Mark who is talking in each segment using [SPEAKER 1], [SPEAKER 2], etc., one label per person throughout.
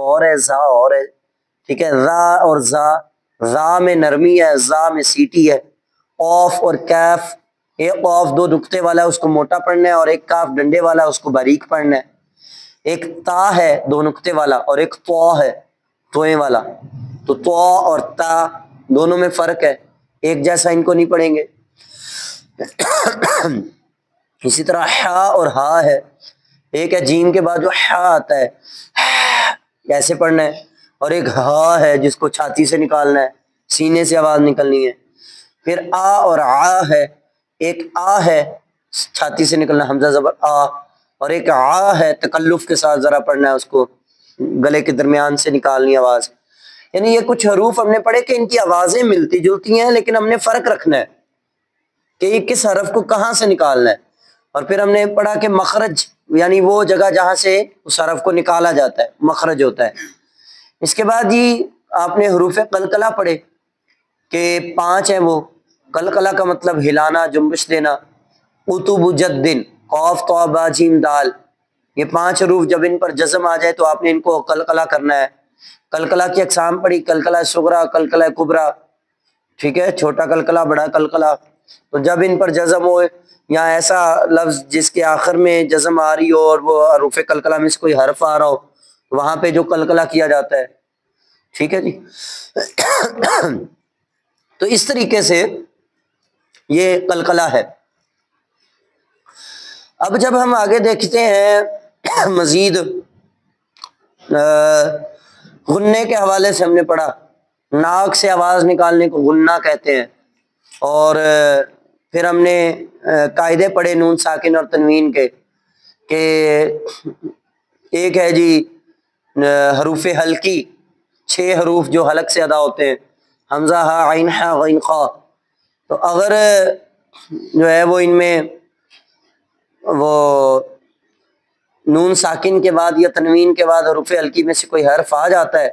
[SPEAKER 1] اور ہے، زا اور ہے، ٹھیک ہے، را اور زا میں نرمی ہے، زا میں سیٹی ہے، اوف اور کیف، ایک اوف دو نقطے والا ہے اس کو موٹا پڑھنا ہے، اور ایک کاف ڈنڈے والا ہے اس کو باریک پڑھنا ہے، ایک تا ہے دو نقطے والا اور ایک تو ہے توئیں والا، تو تو اور تا دونوں میں فرق ہے، ایک جیسا ان کو نہیں پڑھیں گے۔ اسی طرح ہا اور ہا ہے، ایک ہے جیم کے بعد جو ہا آتا ہے کیسے پڑھنا ہے، اور ایک ہا ہے جس کو چھاتی سے نکالنا ہے، سینے سے آواز نکلنی ہے۔ پھر آ اور آ ہے، ایک آ ہے چھاتی سے نکلنا حمزہ زبر آ، اور ایک آ ہے تکلف کے ساتھ ذرا پڑھنا ہے، اس کو گلے کے درمیان سے نکالنی آواز۔ یعنی یہ کچھ حروف ہم نے پڑھے کہ ان کی آوازیں ملتی جلتی ہیں لیکن ہم نے فرق رکھنا ہے کہ یہ کس حرف کو کہاں سے نکالنا ہے، اور پھر ہم نے پڑھا کہ مخرج یعنی وہ جگہ جہاں سے اس حرف کو نکالا جاتا ہے مخرج ہوتا ہے۔ اس کے بعد جی آپ نے حروف قلقلہ پڑھے کہ 5 ہیں، وہ قلقلہ کا مطلب ہلانا، جنبش دینا، اتوب جدن، قاف طا با جیم دال، یہ 5 حروف جب ان پر جزم آ جائے تو آپ نے ان کو قلقلہ کرنا ہے۔ قلقلہ کی اقسام پڑھی، قلقلہ صغریٰ، قلقلہ کبریٰ، ٹھیک ہے، چھوٹا قلقلہ بڑا قلقلہ، تو جب ان پر جزم ہو یا ایسا لفظ جس کے آخر میں جزم آ رہی ہو اور وہ حروف قلقلہ میں سے کوئی حرف آ رہا ہو وہاں پہ جو قلقلہ کیا جاتا ہے، ٹھیک ہے جی۔ تو اس طریقے سے یہ قلقلہ ہے۔ اب جب ہم آگے دیکھتے ہیں مزید غنے کے حوالے سے ہم نے پڑھا، ناک سے آواز نکالنے کو غنہ کہتے ہیں، اور پھر ہم نے قاعدے پڑھے نون ساکن اور تنوین کے کہ ایک ہے جی حروف حلقی، 6 حروف جو حلق سے ادا ہوتے ہیں، حمزہ ہا عین ہا غین خا، تو اگر جو ہے وہ ان میں وہ نون ساکن کے بعد یا تنوین کے بعد حروف حلقی میں سے کوئی حرف آ جاتا ہے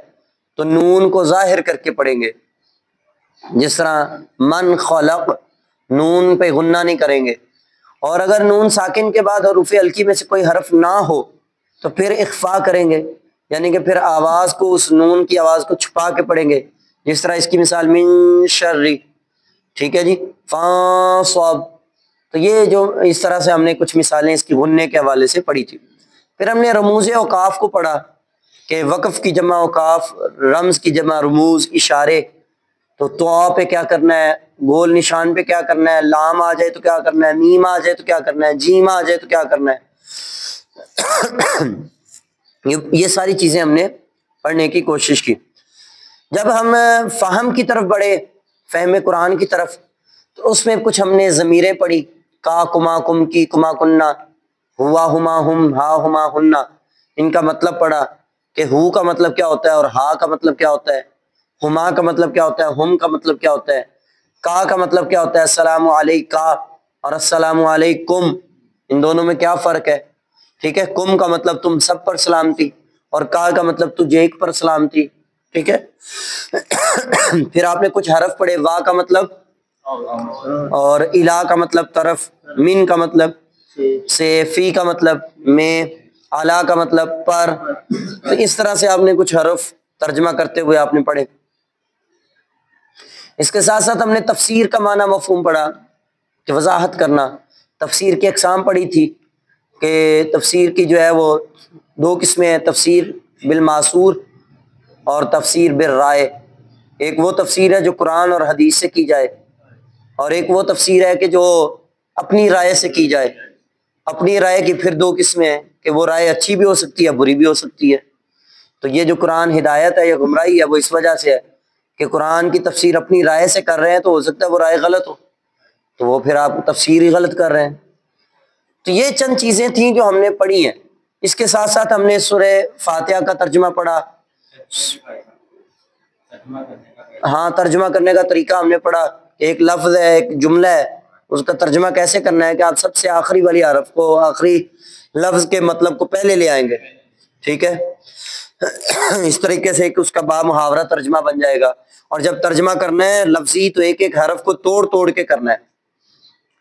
[SPEAKER 1] تو نون کو ظاہر کر کے پڑھیں گے، جس طرح من خلق، نون پہ غنہ نہیں کریں گے، اور اگر نون ساکن کے بعد حروف حلقی میں سے کوئی حرف نہ ہو تو پھر اخفا کریں گے، یعنی کہ پھر آواز کو اس نون کی آواز کو چھپا کے پڑھیں گے، جس طرح اس کی مثال من شرری، ٹھیک ہے جی، فا صاب، تو یہ جو اس طرح سے ہم نے کچھ مثالیں اس کی غنے کے حوالے سے پڑھی تھی۔ پھر ہم نے رموز اوقاف کو پڑھا کہ وقف کی جمع اوقاف، رمز کی جمع رموز، اشارے، تو طا پہ کیا کرنا ہے، گول نشان پہ کیا کرنا ہے، لام آ جائے تو کیا کرنا ہے، میم آ جائے تو کیا کرنا ہے، جیم آ جائے تو کیا کرنا ہے، یہ ساری چیزیں ہم نے پڑھنے کی کوشش کی۔ جب ہم فہم کی طرف بڑھے، فہم قرآن کی طرف، تو اس میں کچھ ہم نے ضمیریں پڑھی، کا کما کم کی کما کننا، ہوا ہما ہم ہا ہما ہننا، ان کا مطلب پڑھا کہ ہو کا مطلب کیا ہوتا ہے اور ہا کا مطلب کیا ہوتا ہے، ہما کا مطلب کیا ہوتا ہے، ہم کا مطلب کیا ہوتا ہے، کا مطلب کیا ہوتا ہے، السلام علیکہ اور السلام علیکم، ان دونوں میں کیا فرق ہے، ٹھیک ہے، کم کا مطلب تم سب پر سلامتی اور کا مطلب تجھے ایک پر سلامتی، ٹھیک ہے۔ پھر آپ نے کچھ حرف پڑھے، وا کا مطلب اور الا کا مطلب طرف، من کا مطلب سے، فی کا مطلب میں، اعلیٰ کا مطلب پر، تو اس طرح سے آپ نے کچھ حرف ترجمہ کرتے ہوئے آپ نے پڑھے۔ اس کے ساتھ ساتھ ہم نے تفسیر کا معنی مفہوم پڑھا کہ وضاحت کرنا، تفسیر کی اقسام پڑھی تھی کہ تفسیر کی جو ہے وہ 2 قسمیں ہیں، تفسیر بالمعصور اور تفسیر بالرائے۔ ایک وہ تفسیر ہے جو قرآن اور حدیث سے کی جائے، اور ایک وہ تفسیر ہے کہ جو اپنی رائے سے کی جائے۔ اپنی رائے کی پھر 2 قسمیں ہیں کہ وہ رائے اچھی بھی ہو سکتی ہے، بری بھی ہو سکتی ہے۔ تو یہ جو قرآن ہدایت ہے یا گمراہی ہے وہ اس وجہ سے ہے کہ قرآن کی تفسیر اپنی رائے سے کر رہے ہیں تو ہو سکتا ہے وہ رائے غلط ہو، تو وہ پھر آپ تفسیر ہی غلط کر رہے ہیں۔ تو یہ چند چیزیں تھیں جو ہم نے پڑھی ہیں۔ اس کے ساتھ ساتھ ہم نے سورہ فاتحہ کا ترجمہ پڑھا، ہاں ترجمہ کرنے کا طریقہ ہم نے پڑھا، ایک لفظ ہے، ایک جملہ ہے، اس کا ترجمہ کیسے کرنا ہے کہ آپ سب سے آخری والی حرف کو، آخری لفظ کے مطلب کو پہلے لے آئیں گے، ٹھیک ہے۔ اس طریقے سے ایک اس کا با محاورہ ترجمہ بن جائے گا، اور جب ترجمہ کرنا ہے لفظی تو ایک ایک حرف کو توڑ توڑ کے کرنا ہے،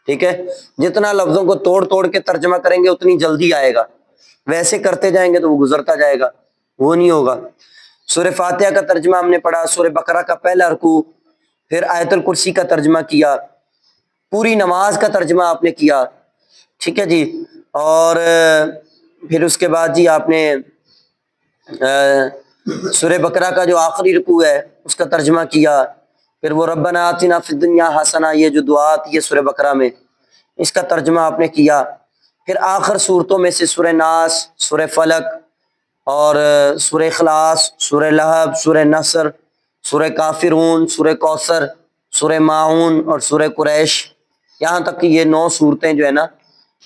[SPEAKER 1] ٹھیک ہے۔ جتنا لفظوں کو توڑ توڑ کے ترجمہ کریں گے اتنی جلدی آئے گا، ویسے کرتے جائیں گے تو وہ گزرتا جائے گا۔ وہ نہیں ہوگا۔ سورہ فاتحہ کا ترجمہ ہم نے پڑھا، سورہ بقرہ کا پہلا رکوع، پھر آیت الکرسی کا ترجمہ کیا، پوری نماز کا ترجمہ آپ نے کیا، ٹھیک ہے جی، اور پھر اس کے بعد جی آپ نے سورہ بقرہ کا جو آخری رکوع ہے اس کا ترجمہ کیا، پھر وہ ربنا آتنا فی الدنیا حسنہ، یہ جو دعا آتی ہے سورہ بقرہ میں، اس کا ترجمہ آپ نے کیا، پھر آخر صورتوں میں سے سورہ ناس، سورہ فلق اور سورہ اخلاص، سورہ لہب، سورہ نصر، سورہ کافرون، سورہ کوثر، سورہ ماعون اور سورہ قریش، یہاں تک کہ یہ 9 صورتیں جو ہے نا،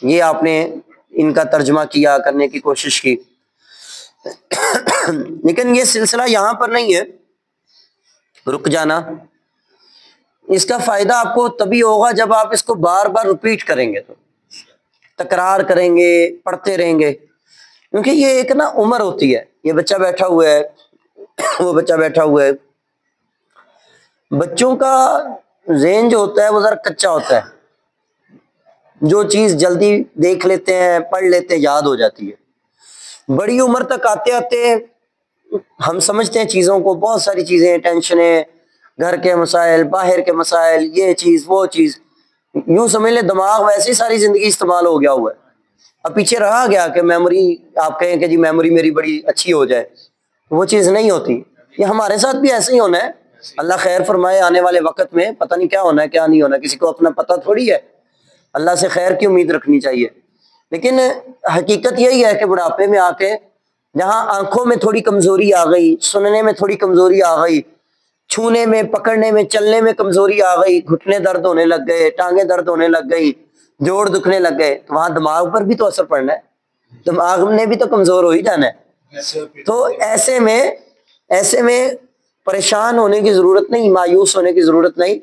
[SPEAKER 1] یہ آپ نے ان کا ترجمہ کیا کرنے کی کوشش کی۔ لیکن یہ سلسلہ یہاں پر نہیں ہے رک جانا، اس کا فائدہ آپ کو تبھی ہوگا جب آپ اس کو بار بار ریپیٹ کریں گے، تو تکرار کریں گے، پڑھتے رہیں گے، کیونکہ یہ ایک نا عمر ہوتی ہے، یہ بچہ بیٹھا ہوا ہے، وہ بچہ بیٹھا ہوا ہے، بچوں کا ذہن جو ہوتا ہے وہ ذرا کچا ہوتا ہے، جو چیز جلدی دیکھ لیتے ہیں، پڑھ لیتے ہیں، یاد ہو جاتی ہے، بڑی عمر تک آتے آتے ہم سمجھتے ہیں چیزوں کو، بہت ساری چیزیں، ٹینشنیں، گھر کے مسائل، باہر کے مسائل، یہ چیز وہ چیز، یوں سمجھ لیں دماغ ویسے ہی ساری زندگی استعمال ہو گیا ہوا ہے، اب پیچھے رہا گیا کہ میموری، آپ کہیں کہ جی میموری میری بڑی اچھی ہو جائے، وہ چیز نہیں ہوتی، یہ ہمارے ساتھ بھی ایسے ہی ہونا ہے، اللہ خیر فرمائے، آنے والے وقت میں پتہ نہیں کیا ہونا ہے کیا نہیں ہونا، کسی کو اپنا پتہ تھوڑی ہے، اللہ سے خیر کی امید رکھنی چاہیے، لیکن حقیقت یہی ہے کہ بڑھاپے میں آ کے جہاں آنکھوں میں تھوڑی کمزوری آ گئی، سننے میں تھوڑی کمزوری آ گئی، چھونے میں، پکڑنے میں، چلنے میں کمزوری آ گئی، گھٹنے درد ہونے لگ گئے، ٹانگیں درد ہونے لگ گئی، جوڑ دکھنے لگ گئے، تو وہاں دماغ پر بھی تو اثر پڑنا ہے، دماغ نے بھی تو کمزور ہو ہی جانا ہے، تو ایسے میں پریشان ہونے کی ضرورت نہیں، مایوس ہونے کی ضرورت نہیں،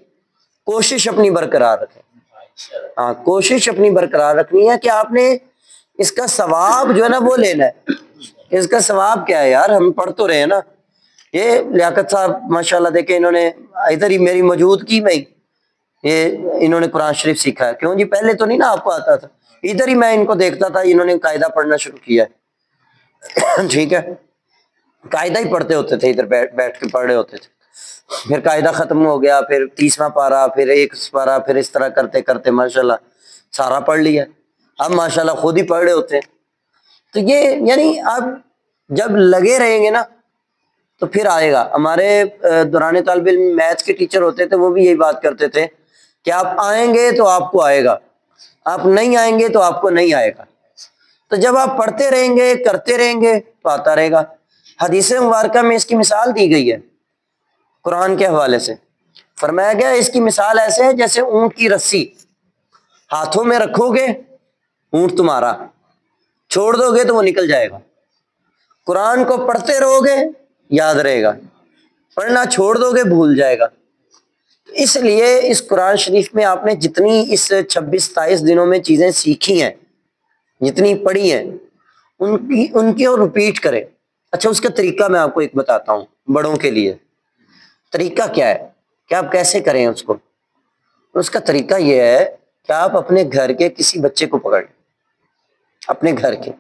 [SPEAKER 1] کوشش اپنی برقرار رکھیں، ہاں کوشش اپنی برقرار رکھنی ہے کہ آپ نے اس کا ثواب جو ہے نا وہ لینا ہے، اس کا ثواب کیا ہے یار، ہم پڑھ تو رہے ہیں نا، یہ لیاقت صاحب ماشاءاللہ دیکھیں، انہوں نے ادھر ہی میری موجودگی میں یہ انہوں نے قرآن شریف سیکھا ہے، کیوں جی پہلے تو نہیں نا آپ کو آتا تھا، ادھر ہی میں ان کو دیکھتا تھا، انہوں نے قاعدہ پڑھنا شروع کیا ہے ٹھیک ہے، قاعدہ ہی پڑھتے ہوتے تھے، ادھر بیٹھ کے پڑھ رہے ہوتے تھے، پھر قاعدہ ختم ہو گیا، پھر 30واں پارہ، پھر 1 پارہ، پھر اس طرح کرتے کرتے ماشاءاللہ سارا پڑھ لیا، اب ماشاءاللہ خود ہی پڑھ رہے ہوتے ہیں، تو یہ یعنی آپ جب لگے رہیں گے نا تو پھر آئے گا۔ ہمارے دوران طالب علم میتھس کے ٹیچر ہوتے تھے، وہ بھی یہی بات کرتے تھے کہ آپ آئیں گے تو آپ کو آئے گا، آپ نہیں آئیں گے تو آپ کو نہیں آئے گا، تو جب آپ پڑھتے رہیں گے، کرتے رہیں گے تو آتا رہے گا۔ حدیث مبارکہ میں اس کی مثال دی گئی ہے قرآن کے حوالے سے، فرمایا گیا اس کی مثال ایسے ہے جیسے اونٹ کی رسی، ہاتھوں میں رکھو گے اونٹ تمہارا، چھوڑ دو گے تو وہ نکل جائے گا، قرآن کو پڑھتے رہو گے یاد رہے گا، پڑھنا چھوڑ دو گے بھول جائے گا۔ اس لیے اس قرآن شریف میں آپ نے جتنی اس 26-27 دنوں میں چیزیں سیکھی ہیں، جتنی پڑھی ہیں، ان کی اور ریپیٹ کریں۔ اچھا اس کا طریقہ میں آپ کو ایک بتاتا ہوں، بڑوں کے لیے طریقہ کیا ہے کہ آپ کیسے کریں اس کو۔ اس کا طریقہ یہ ہے کہ آپ اپنے گھر کے کسی بچے کو پکڑ لیں، اپنے گھر کے،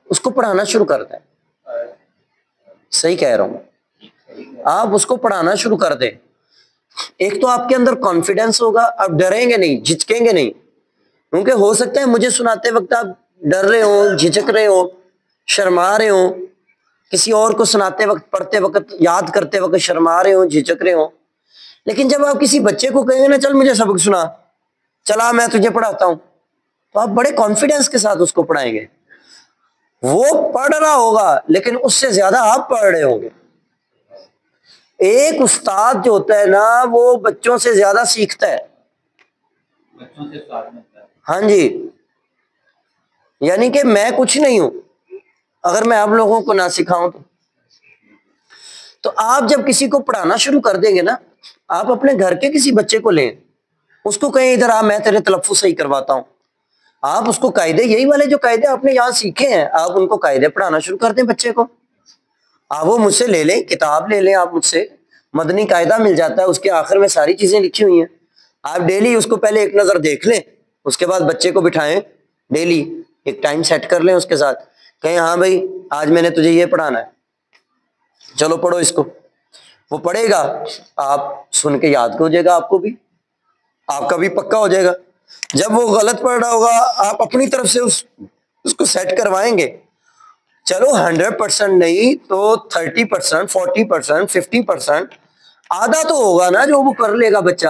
[SPEAKER 1] اس کو پڑھانا شروع کر دیں، صحیح کہہ رہا ہوں، آپ اس کو پڑھانا شروع کر دیں، ایک تو آپ کے اندر کانفیڈنس ہوگا، آپ ڈریں گے نہیں، جھجکیں گے نہیں، کیونکہ ہو سکتا ہے مجھے سناتے وقت آپ ڈر رہے ہوں، جھجک رہے ہوں، شرما رہے ہوں، کسی اور کو سناتے وقت، پڑھتے وقت، یاد کرتے وقت شرما رہے ہوں، جھجک رہے ہوں، لیکن جب آپ کسی بچے کو کہیں گے نا چل مجھے سبق سنا، چلا میں تجھے پڑھاتا ہوں، تو آپ بڑے کانفیڈنس کے ساتھ اس کو پڑھائیں گے، وہ پڑھ رہا ہوگا لیکن اس سے زیادہ آپ پڑھ رہے ہوں گے۔ ایک استاد جو ہوتا ہے نا وہ بچوں سے زیادہ سیکھتا ہے، ہاں جی، یعنی کہ میں کچھ نہیں ہوں اگر میں آپ لوگوں کو نہ سکھاؤں تو آپ جب کسی کو پڑھانا شروع کر دیں گے نا، آپ اپنے گھر کے کسی بچے کو لیں، اس کو کہیں ادھر آ میں تیرے تلفظ صحیح کرواتا ہوں، آپ اس کو قاعدے، یہی والے جو قاعدے آپ نے یہاں سیکھے ہیں، آپ ان کو قاعدے پڑھانا شروع کر دیں بچے کو، آپ وہ مجھ سے لے لیں، کتاب لے لیں، آپ مجھ سے مدنی قاعدہ مل جاتا ہے، اس کے آخر میں ساری چیزیں لکھی ہوئی ہیں، آپ ڈیلی اس کو پہلے ایک نظر دیکھ لیں، اس کے بعد بچے کو بٹھائیں، ڈیلی ایک ٹائم سیٹ کر لیں اس کے ساتھ کہیں ہاں بھائی آج میں نے تجھے یہ پڑھانا ہے، چلو پڑھو اس کو، وہ پڑھے گا، آپ سن کے یاد ہو جائے گا، آپ کو بھی، آپ کا بھی پکا ہو جائے گا۔ جب وہ غلط پڑھ رہا ہوگا آپ اپنی طرف سے اس کو سیٹ کروائیں گے، چلو 100% نہیں تو 30%، 40%، 50%، آدھا تو ہوگا نا جو وہ کر لے گا بچہ،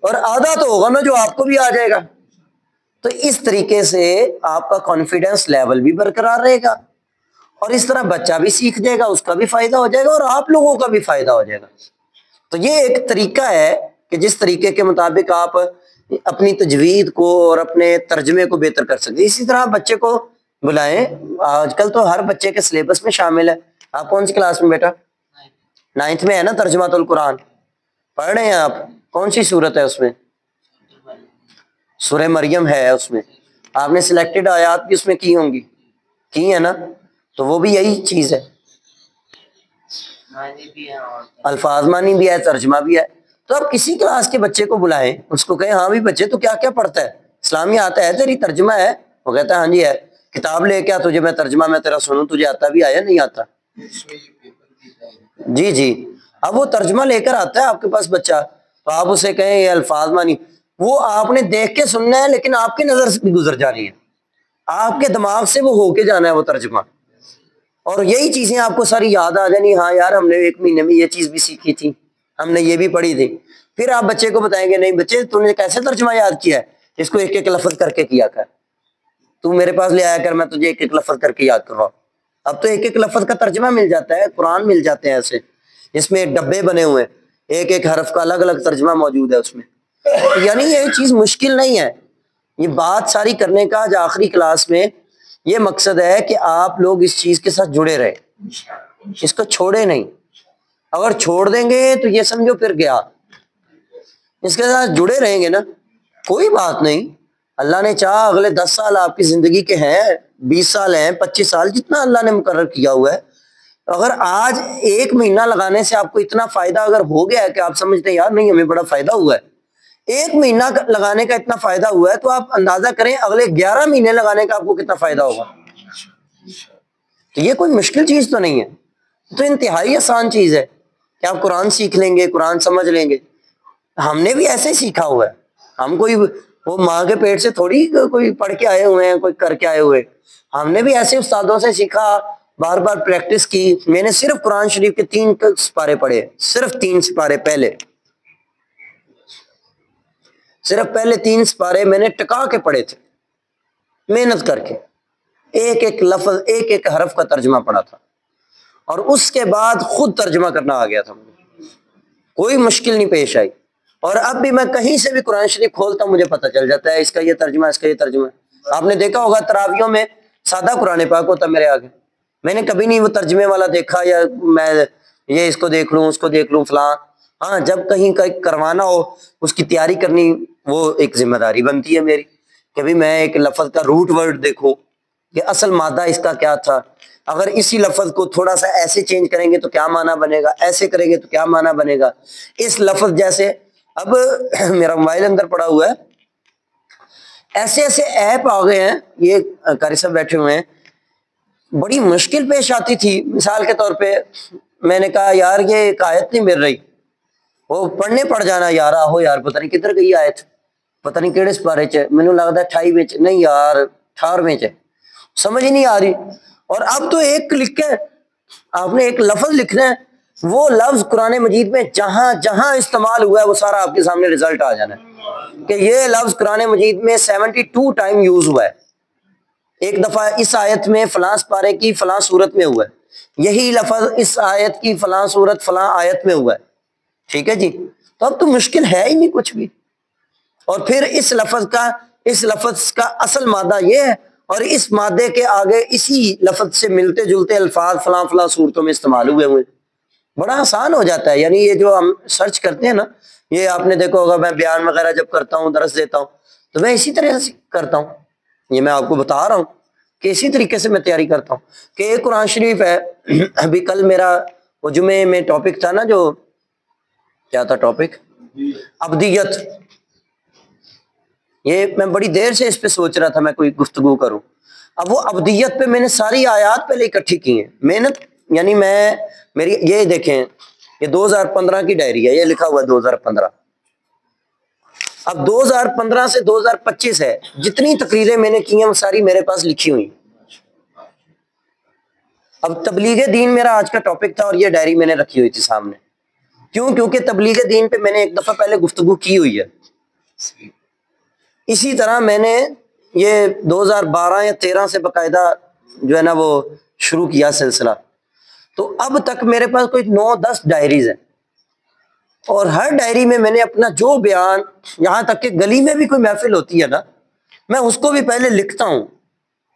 [SPEAKER 1] اور آدھا تو ہوگا نا جو آپ کو بھی آ جائے گا۔ تو اس طریقے سے آپ کا کانفیڈنس لیول بھی برقرار رہے گا، اور اس طرح بچہ بھی سیکھ جائے گا، اس کا بھی فائدہ ہو جائے گا اور آپ لوگوں کا بھی فائدہ ہو جائے گا۔ تو یہ ایک طریقہ ہے کہ جس طریقے کے مطابق آپ اپنی تجوید کو اور اپنے ترجمے کو بہتر کر سکتے۔ اسی طرح بچے کو بلائیں، آج کل تو ہر بچے کے سلیبس میں شامل ہے۔ آپ کون سی کلاس میں بیٹا؟ 9th میں ہے نا ترجمہ القرآن، پڑھ رہے ہیں آپ؟ کون سی صورت ہے اس میں؟ سورہ مریم ہے اس میں، آپ نے سلیکٹڈ آیات بھی اس میں کی ہوں گی، کی ہے نا؟ تو وہ بھی یہی چیز ہے، الفاظ معنی بھی ہے، ترجمہ بھی ہے۔ تو آپ کسی کلاس کے بچے کو بلائیں، اس کو کہیں ہاں بھی بچے تو کیا کیا پڑھتا ہے؟ اسلامی آتا ہے تیری، ترجمہ ہے؟ وہ کہتا ہے ہاں جی ہے۔ کتاب لے کے تجھے میں ترجمہ میں تیرا سنوں، تجھے آتا بھی آیا نہیں آتا؟ جی جی، اب وہ ترجمہ لے کر آتا ہے آپ کے پاس بچہ، تو آپ اسے کہیں یہ الفاظ معنی، وہ آپ نے دیکھ کے سننا ہے لیکن آپ کی نظر سے بھی گزر جانی ہے، آپ کے دماغ سے وہ ہو کے جانا ہے وہ ترجمہ، اور یہی چیزیں آپ کو ساری یاد آ جانی، ہاں یار ہم نے 1 مہینے میں یہ چیز بھی سیکھی تھی، ہم نے یہ بھی پڑھی تھی۔ پھر آپ بچے کو بتائیں گے نہیں بچے تم نے کیسے ترجمہ یاد کیا ہے، اس کو ایک ایک لفظ کر کے کیا کر، تو میرے پاس لے آیا کر، میں تجھے ایک ایک لفظ کر کے یاد کرواؤں۔ اب تو ایک ایک لفظ کا ترجمہ مل جاتا ہے، قرآن مل جاتے ہیں ایسے، اس میں ڈبے بنے ہوئے ہیں، ایک ایک حرف کا الگ الگ ترجمہ موجود ہے اس میں، یعنی یہ چیز مشکل نہیں ہے۔ یہ بات ساری کرنے کا آج آخری کلاس میں یہ مقصد ہے کہ آپ لوگ اس چیز کے ساتھ جڑے رہے، اس کو چھوڑے نہیں۔ اگر چھوڑ دیں گے تو یہ سمجھو پھر گیا، اس کے ساتھ جڑے رہیں گے نا، کوئی بات نہیں، اللہ نے چاہا اگلے 10 سال آپ کی زندگی کے ہیں، 20 سال ہیں، 25 سال، جتنا اللہ نے مقرر کیا ہوا ہے، اگر آج 1 مہینہ لگانے سے آپ کو اتنا فائدہ اگر ہو گیا ہے کہ آپ سمجھتے ہیں یار نہیں ہمیں بڑا فائدہ ہوا ہے، 1 مہینہ لگانے کا اتنا فائدہ ہوا ہے، تو آپ اندازہ کریں اگلے 11 مہینے لگانے کا آپ کو کتنا فائدہ ہوگا۔ تو یہ کوئی مشکل چیز تو نہیں ہے، تو انتہائی آسان چیز ہے کہ آپ قرآن سیکھ لیں گے، قرآن سمجھ لیں گے۔ ہم نے بھی ایسے ہی سیکھا ہوا ہے، ہم کوئی وہ ماں کے پیٹ سے تھوڑی کوئی پڑھ کے آئے ہوئے ہیں، کوئی کر کے آئے ہوئے، ہم نے بھی ایسے استادوں سے سیکھا، بار بار پریکٹس کی۔ میں نے صرف قرآن شریف کے 3 سپارے پڑھے، صرف 3 سپارے، پہلے 3 سپارے میں نے ٹکا کے پڑھے تھے، محنت کر کے، ایک ایک لفظ ایک ایک حرف کا ترجمہ پڑھا تھا، اور اس کے بعد خود ترجمہ کرنا آ گیا تھا، کوئی مشکل نہیں پیش آئی۔ اور اب بھی میں کہیں سے بھی قرآن شریف کھولتا ہوں مجھے پتہ چل جاتا ہے اس کا یہ ترجمہ، اس کا یہ ترجمہ۔ آپ نے دیکھا ہوگا تراویحوں میں سادہ قرآن پاک ہوتا میرے آگے، میں نے کبھی نہیں وہ ترجمے والا دیکھا، یا میں یہ اس کو دیکھ لوں اس کو دیکھ لوں فلاں۔ ہاں جب کہیں کروانا ہو، اس کی تیاری کرنی، وہ ایک ذمہ داری بنتی ہے میری، کہ بھی میں ایک لفظ کا روٹ ورڈ دیکھوں کہ اصل مادہ اس کا کیا تھا، اگر اسی لفظ کو تھوڑا سا ایسے چینج کریں گے تو کیا معنی بنے گا، ایسے کریں گے تو کیا معنی بنے گا۔ اس لفظ جیسے اب میرا موبائل اندر پڑا ہوا ہے، ایسے ایسے ایپ آ گئے ہیں، یہ قاری صاحب بیٹھے ہوئے ہیں، بڑی مشکل پیش آتی تھی۔ مثال کے طور پہ میں نے کہا یار یہ ایک آیت نہیں مل رہی، وہ پڑھنے پڑ جانا یار، آہو یار پتہ نہیں کدھر گئی آیت، پتہ نہیں کیڑے سپارے چ، مینوں لگدا 28 نہیں یار 18 چ، سمجھ ہی نہیں آ رہی۔ اور اب تو ایک کلک ہے، آپ نے ایک لفظ لکھنا ہے، وہ لفظ قرآن مجید میں جہاں جہاں استعمال ہوا ہے وہ سارا آپ کے سامنے رزلٹ آ جانا ہے کہ یہ لفظ قرآن مجید میں 72 ٹائم یوز ہوا ہے، ایک دفعہ اس آیت میں فلاں سپارے کی فلاں صورت میں ہوا ہے، یہی لفظ اس آیت کی فلاں صورت فلاں آیت میں ہوا ہے، ٹھیک ہے جی۔ تو اب تو مشکل ہے ہی نہیں کچھ بھی، اور پھر اس لفظ کا اصل مادہ یہ ہے، اور اس مادے کے آگے اسی لفظ سے ملتے جلتے الفاظ فلاں فلاں صورتوں میں استعمال ہوئے ہوئے، بڑا آسان ہو جاتا ہے۔ یعنی یہ جو ہم سرچ کرتے ہیں نا، یہ آپ نے دیکھا ہوگا میں بیان وغیرہ جب کرتا ہوں، درس دیتا ہوں، تو میں اسی طرح سے کرتا ہوں، یہ میں آپ کو بتا رہا ہوں کہ اسی طریقے سے میں تیاری کرتا ہوں کہ ایک قرآن شریف ہے۔ ابھی کل میرا وہ جمعے میں ٹاپک تھا نا، جو کیا تھا ٹاپک؟ ابدیت۔ یہ میں بڑی دیر سے اس پہ سوچ رہا تھا میں کوئی گفتگو کروں۔ اب وہ ابدیت پہ میں نے ساری آیات پہلے اکٹھی کی ہیں، محنت، یعنی میری یہ دیکھیں، یہ 2015 کی ڈائری ہے، یہ لکھا ہوا ہے 2015۔ اب 2015 سے 2025 ہے، جتنی تقریریں میں نے کی ہیں وہ ساری میرے پاس لکھی ہوئی۔ اب تبلیغ دین میرا آج کا ٹاپک تھا اور یہ ڈائری میں نے رکھی ہوئی تھی سامنے، کیوں؟ کیونکہ تبلیغ دین پہ میں نے ایک دفعہ پہلے گفتگو کی ہوئی ہے۔ اسی طرح میں نے یہ 2012 یا 13 سے باقاعدہ جو ہے نا وہ شروع کیا سلسلہ، تو اب تک میرے پاس کوئی 9-10 ڈائریز ہیں، اور ہر ڈائری میں میں نے اپنا جو بیان، یہاں تک کہ گلی میں بھی کوئی محفل ہوتی ہے نا، میں اس کو بھی پہلے لکھتا ہوں،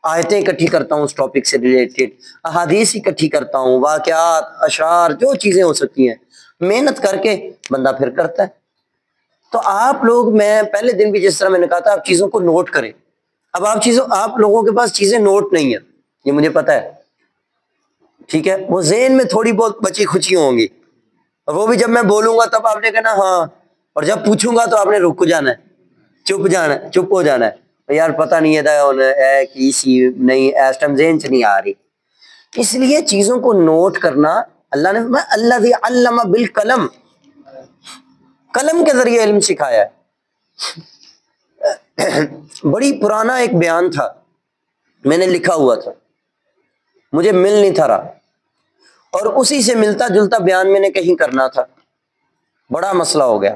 [SPEAKER 1] آیتیں اکٹھی کرتا ہوں اس ٹاپک سے ریلیٹڈ، احادیث اکٹھی کرتا ہوں، واقعات، اشعار، جو چیزیں ہو سکتی ہیں، محنت کر کے بندہ پھر کرتا ہے۔ تو آپ لوگ، میں پہلے دن بھی جس طرح میں نے کہا تھا، آپ چیزوں کو نوٹ کریں۔ اب آپ لوگوں کے پاس چیزیں نوٹ نہیں ہیں، یہ مجھے پتا ہے، ٹھیک ہے، وہ ذہن میں تھوڑی بہت بچی کھچی ہوں گی، اور وہ بھی جب میں بولوں گا تب آپ نے کہنا ہاں، اور جب پوچھوں گا تو آپ نے رک جانا ہے، چپ ہو جانا ہے، یار پتہ نہیں ہے کہ سی نہیں، اس ٹائم ذہن سے نہیں آ رہی۔ اس لیے چیزوں کو نوٹ کرنا، اللہ نے الذی علم بالقلم، قلم کے ذریعے علم سکھایا ہے۔ بڑی پرانا ایک بیان تھا، میں نے لکھا ہوا تھا، مجھے مل نہیں تھا رہا، اور اسی سے ملتا جلتا بیان میں نے کہیں کرنا تھا، بڑا مسئلہ ہو گیا۔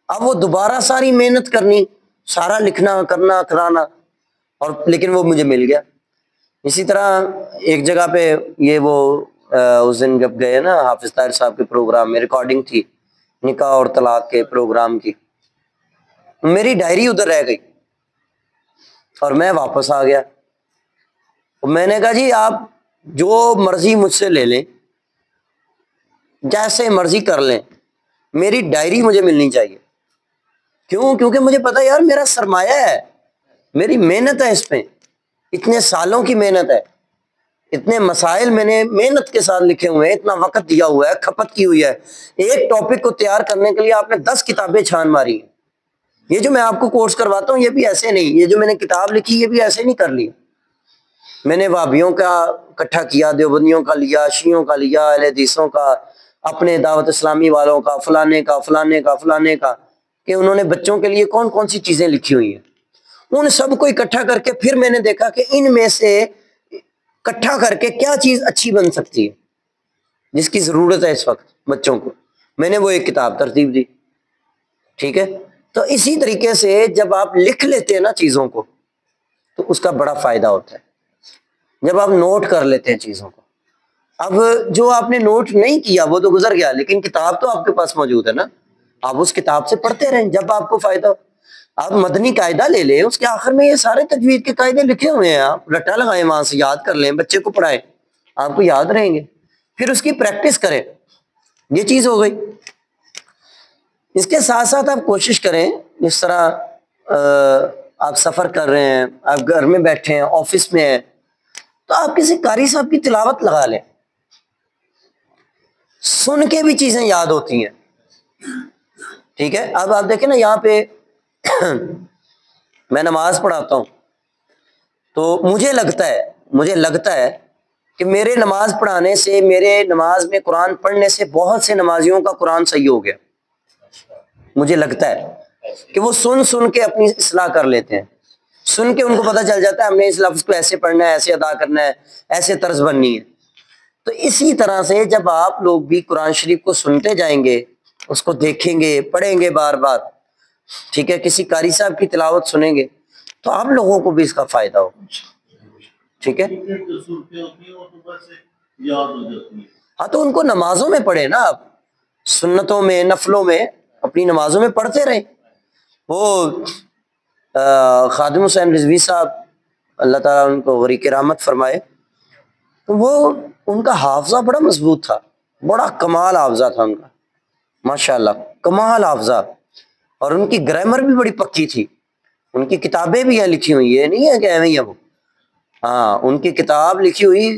[SPEAKER 1] اب وہ دوبارہ ساری محنت کرنی، سارا لکھنا، کرنا، کرانا، اور لیکن وہ مجھے مل گیا۔ اسی طرح ایک جگہ پہ یہ وہ اس دن جب گئے نا حافظ طاہر صاحب کے پروگرام میں، ریکارڈنگ تھی نکاح اور طلاق کے پروگرام کی، میری ڈائری ادھر رہ گئی اور میں واپس آ گیا۔ میں نے کہا جی آپ جو مرضی مجھ سے لے لیں، جیسے مرضی کر لیں، میری ڈائری مجھے ملنی چاہیے۔ کیوں؟ کیونکہ مجھے پتا یار میرا سرمایہ ہے، میری محنت ہے، اس پہ اتنے سالوں کی محنت ہے، اتنے مسائل میں نے محنت کے ساتھ لکھے ہوئے ہیں، اتنا وقت دیا ہوا ہے، کھپت کی ہوئی ہے۔ ایک ٹاپک کو تیار کرنے کے لیے آپ نے 10 کتابیں چھان ماری ہیں۔ یہ جو میں آپ کو کورس کرواتا ہوں یہ بھی ایسے نہیں، یہ جو میں نے کتاب لکھی یہ بھی ایسے نہیں کر لی۔ میں نے وہابیوں کا اکٹھا کیا، دیوبندیوں کا لیا، شیعوں کا لیا، اہل حدیثوں کا، اپنے دعوت اسلامی والوں کا، فلانے کا، کہ انہوں نے بچوں کے لیے کون کون سی چیزیں لکھی ہوئی ہیں، ان سب کو اکٹھا کر کے پھر میں نے دیکھا کہ ان میں سے اکٹھا کر کے کیا چیز اچھی بن سکتی ہے جس کی ضرورت ہے اس وقت بچوں کو، میں نے وہ ایک کتاب ترتیب دی، ٹھیک ہے۔ تو اسی طریقے سے جب آپ لکھ لیتے ہیں نا چیزوں کو تو اس کا بڑا فائدہ ہوتا ہے، جب آپ نوٹ کر لیتے ہیں چیزوں کو۔ اب جو آپ نے نوٹ نہیں کیا وہ تو گزر گیا، لیکن کتاب تو آپ کے پاس موجود ہے نا، آپ اس کتاب سے پڑھتے رہیں جب آپ کو فائدہ ہو۔ آپ مدنی قاعدہ لے لیں، اس کے آخر میں یہ سارے تجوید کے قاعدے لکھے ہوئے ہیں، آپ رٹا لگائیں، وہاں سے یاد کر لیں، بچے کو پڑھائیں، آپ کو یاد رہیں گے، پھر اس کی پریکٹس کریں، یہ چیز ہو گئی۔ اس کے ساتھ ساتھ آپ کوشش کریں، جس طرح آپ سفر کر رہے ہیں، آپ گھر میں بیٹھے ہیں، آفس میں ہیں، تو آپ کسی قاری صاحب کی تلاوت لگا لیں، سن کے بھی چیزیں یاد ہوتی ہیں، ٹھیک ہے۔ اب آپ دیکھیں نا یہاں پہ میں نماز پڑھاتا ہوں تو مجھے لگتا ہے کہ میرے نماز پڑھانے سے، میرے نماز میں قرآن پڑھنے سے بہت سے نمازیوں کا قرآن صحیح ہو گیا۔ مجھے لگتا ہے کہ وہ سن کے اپنی اصلاح کر لیتے ہیں، سن کے ان کو پتہ چل جاتا ہے ہم نے اس لفظ کو ایسے پڑھنا ہے، ایسے ادا کرنا ہے، ایسے طرز بننی ہے۔ تو اسی طرح سے جب آپ لوگ بھی قرآن شریف کو سنتے جائیں گے، اس کو دیکھیں گے، پڑھیں گے بار بار، ٹھیک ہے، کسی قاری صاحب کی تلاوت سنیں گے تو آپ لوگوں کو بھی اس کا فائدہ ہوگا، ٹھیک ہے۔ ہاں تو ان کو نمازوں میں پڑھیں نا، آپ سنتوں میں، نفلوں میں، اپنی نمازوں میں پڑھتے رہیں۔ وہ خادم حسین رضوی صاحب اللہ تعالیٰ ان کو غریق رحمت فرمائے، تو وہ ان کا حافظہ بڑا مضبوط تھا، بڑا کمال حافظہ تھا ان کا، ماشاءاللہ کمال حافظہ، اور ان کی گرامر بھی بڑی پکی تھی، ان کی کتابیں بھی ہیں لکھی ہوئی، یہ نہیں ہے کہ ایویں ہی ہے وہ، ہاں ان کی کتاب لکھی ہوئی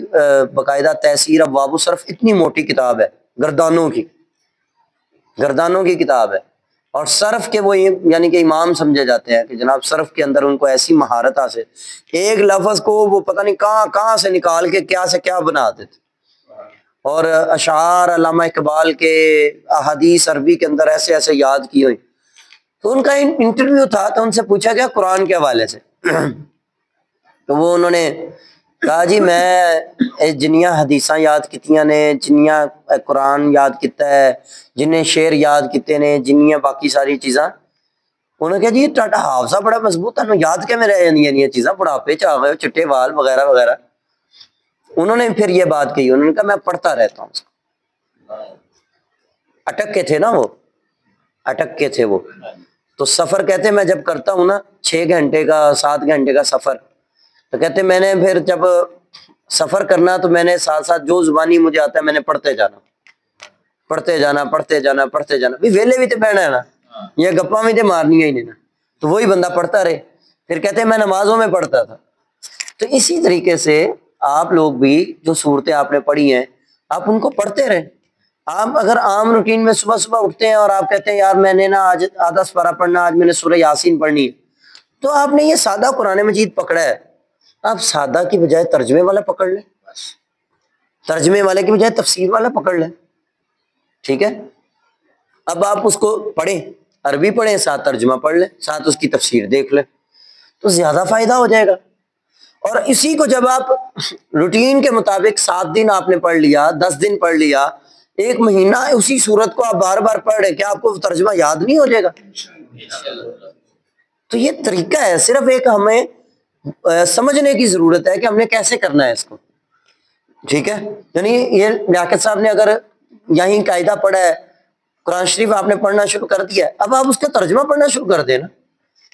[SPEAKER 1] باقاعدہ تحسیر ابواب الصرف، اتنی موٹی کتاب ہے، گردانوں کی کتاب ہے، اور صرف کے وہ یعنی کہ امام سمجھے جاتے ہیں کہ جناب صرف کے اندر ان کو ایسی مہارت حاصل، ایک لفظ کو وہ پتہ نہیں کہاں کہاں سے نکال کے کیا سے کیا بنا دیتے۔ اور اشعار علامہ اقبال کے احادیث عربی کے اندر ایسے ایسے یاد کی ہوئی۔ تو ان کا انٹرویو تھا تو ان سے پوچھا گیا قرآن کے حوالے سے تو وہ انہوں نے کہا جی میں جنیاں حدیثاں یاد کیتیاں نے، جنیاں قرآن یاد کیتا ہے، جنہیں شعر یاد کیتے نے، جنیاں باقی ساری چیزاں۔ انہوں نے کہا جی تہاڈا حافظہ بڑا مضبوط ہے، یاد کیویں رہ جاندیاں یہ چیزاں، بڑھاپے چ آ گئے ہو، چٹے وال وغیرہ وغیرہ۔ انہوں نے پھر یہ بات کہی، انہوں نے کہا میں پڑھتا رہتا ہوں۔ اٹک کے تھے نا وہ، اٹک کے تھے وہ، تو سفر کہتے میں جب کرتا ہوں نا 6 گھنٹے کا 7 گھنٹے کا سفر، تو کہتے میں نے پھر جب سفر کرنا تو میں نے ساتھ ساتھ جو زبانی مجھے آتا ہے میں نے پڑھتے جانا پڑھتے جانا پڑھتے جانا پڑھتے جانا، بھی ویلے بھی تو بہنا ہے نا، یہ گپاں بھی تو مارنی ہی نہیں نا، تو وہی بندہ پڑھتا رہے۔ پھر کہتے میں نمازوں میں پڑھتا تھا۔ تو اسی طریقے سے آپ لوگ بھی جو صورتیں آپ نے پڑھی ہیں آپ ان کو پڑھتے رہیں۔ آپ اگر عام روٹین میں صبح صبح اٹھتے ہیں اور آپ کہتے ہیں یار میں نے نا آج آدھا سپارہ پڑھنا، آج میں نے سورہ یاسین پڑھنی ہے، تو آپ نے یہ سادہ قرآن مجید پکڑا ہے، آپ سادہ کی بجائے ترجمے والا پکڑ لیں، ترجمے والے کی بجائے تفسیر والا پکڑ لیں، ٹھیک ہے؟ اب آپ اس کو پڑھیں، عربی پڑھیں، ساتھ ترجمہ پڑھ لیں، ساتھ اس کی تفسیر دیکھ لیں، تو زیادہ فائدہ ہو جائے گا۔ اور اسی کو جب آپ روٹین کے مطابق 7 دن آپ نے پڑھ لیا، 10 دن پڑھ لیا، 1 مہینہ اسی صورت کو آپ بار بار پڑھ رہے، کیا آپ کو ترجمہ یاد نہیں ہو جائے گا؟ تو یہ طریقہ ہے، صرف ایک ہمیں سمجھنے کی ضرورت ہے کہ ہم نے کیسے کرنا ہے اس کو، ٹھیک ہے؟ یعنی یہ لیاقت صاحب نے اگر یہیں قاعدہ پڑھا ہے، قرآن شریف آپ نے پڑھنا شروع کر دیا ہے، اب آپ اس کا ترجمہ پڑھنا شروع کر دیں نا،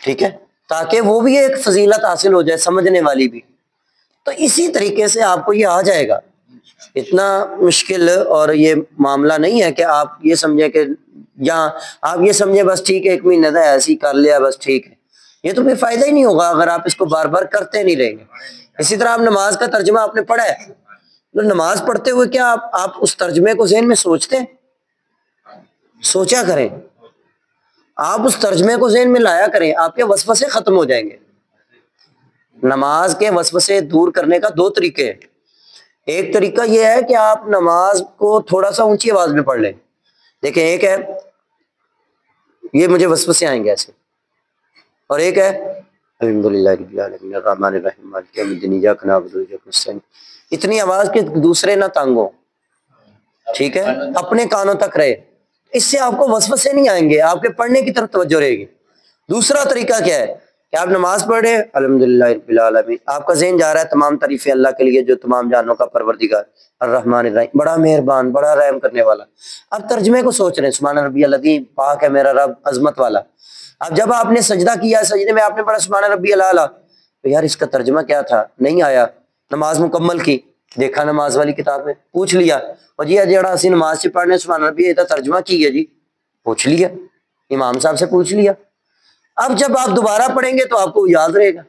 [SPEAKER 1] ٹھیک ہے؟ تاکہ وہ بھی ایک فضیلت حاصل ہو جائے، سمجھنے والی بھی۔ تو اسی طریقے سے آپ کو یہ آ جائے گا، اتنا مشکل اور یہ معاملہ نہیں ہے کہ آپ یہ سمجھیں کہ یہاں آپ یہ سمجھیں بس ٹھیک ہے 1 مہینہ تھا ایسے ہی کر لیا بس ٹھیک ہے، یہ تو پھر فائدہ ہی نہیں ہوگا اگر آپ اس کو بار بار کرتے نہیں رہیں گے۔ اسی طرح آپ نماز کا ترجمہ آپ نے پڑھا ہے، تو نماز پڑھتے ہوئے کیا آپ اس ترجمے کو ذہن میں سوچتے ہیں؟ سوچا کریں، آپ اس ترجمے کو ذہن میں لایا کریں، آپ کے وسوسے ختم ہو جائیں گے۔ نماز کے وسوسے دور کرنے کا 2 طریقے ہیں۔ ایک طریقہ یہ ہے کہ آپ نماز کو تھوڑا سا اونچی آواز میں پڑھ لیں، دیکھیں ایک ہے یہ مجھے وسوسے آئیں گے ایسے، اور ایک ہے الحمدللہ رب العالمین الرحمن الرحیم مالک یوم الدین ایاک نعبد و ایاک نستعین، اتنی آواز کے دوسرے نہ تنگ ہو، ٹھیک ہے؟ اپنے کانوں تک رہے، اس سے آپ کو وسوسے نہیں آئیں گے، آپ کے پڑھنے کی طرف توجہ رہے گی۔ دوسرا طریقہ کیا ہے کہ آپ نماز پڑھ رہے ہیں الحمدللہ رب العالمین، آپ کا ذہن جا رہا ہے تمام تعریفیں اللہ کے لیے جو تمام جہانوں کا پروردگار، الرحمن الرحیم، بڑا مہربان بڑا رحم کرنے والا۔ آپ ترجمے کو سوچ رہے ہیں سبحان ربی العظیم، پاک ہے میرا رب عظمت والا۔ اب جب آپ نے سجدہ کیا، سجدے میں آپ نے پڑھا سبحان ربی الاعلیٰ، تو یار اس کا ترجمہ کیا تھا؟ نہیں آیا، نماز مکمل کی، دیکھا نماز والی کتاب میں، پوچھ لیا، اور جی جڑا اسی نماز سے پڑھنے سبحان ربی یہ ترجمہ کی ہے جی، پوچھ لیا، امام صاحب سے پوچھ لیا۔ اب جب آپ دوبارہ پڑھیں گے تو آپ کو یاد رہے گا،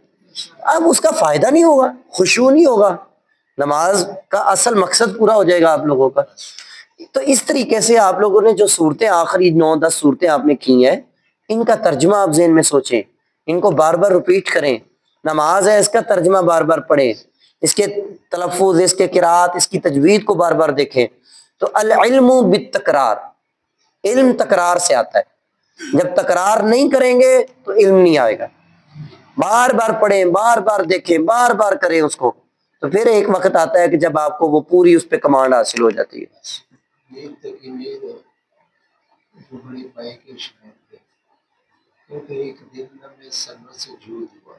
[SPEAKER 1] اب اس کا فائدہ نہیں ہوگا، خشوع نہیں ہوگا، نماز کا اصل مقصد پورا ہو جائے گا آپ لوگوں کا۔ تو اس طریقے سے آپ لوگوں نے جو صورتیں آخری 9-10 صورتیں آپ نے کی ہیں، ان کا ترجمہ آپ ذہن میں سوچیں، ان کو بار بار ریپیٹ کریں، نماز ہے اس کا ترجمہ بار بار پڑھیں، اس کے تلفظ، اس کے قرات، اس کی تجوید کو بار بار دیکھیں۔ تو العلم بالتکرار، علم تکرار سے آتا ہے، جب تکرار نہیں کریں گے تو علم نہیں آئے گا۔ بار بار پڑھیں، بار بار دیکھیں، بار بار کریں اس کو، تو پھر ایک وقت آتا ہے کہ جب آپ کو وہ پوری اس پہ کمانڈ حاصل ہو جاتی ہے۔
[SPEAKER 2] بڑی پائی کے شہر تھے، کیونکہ ایک دن میں سرور سے جھوٹ ہوا،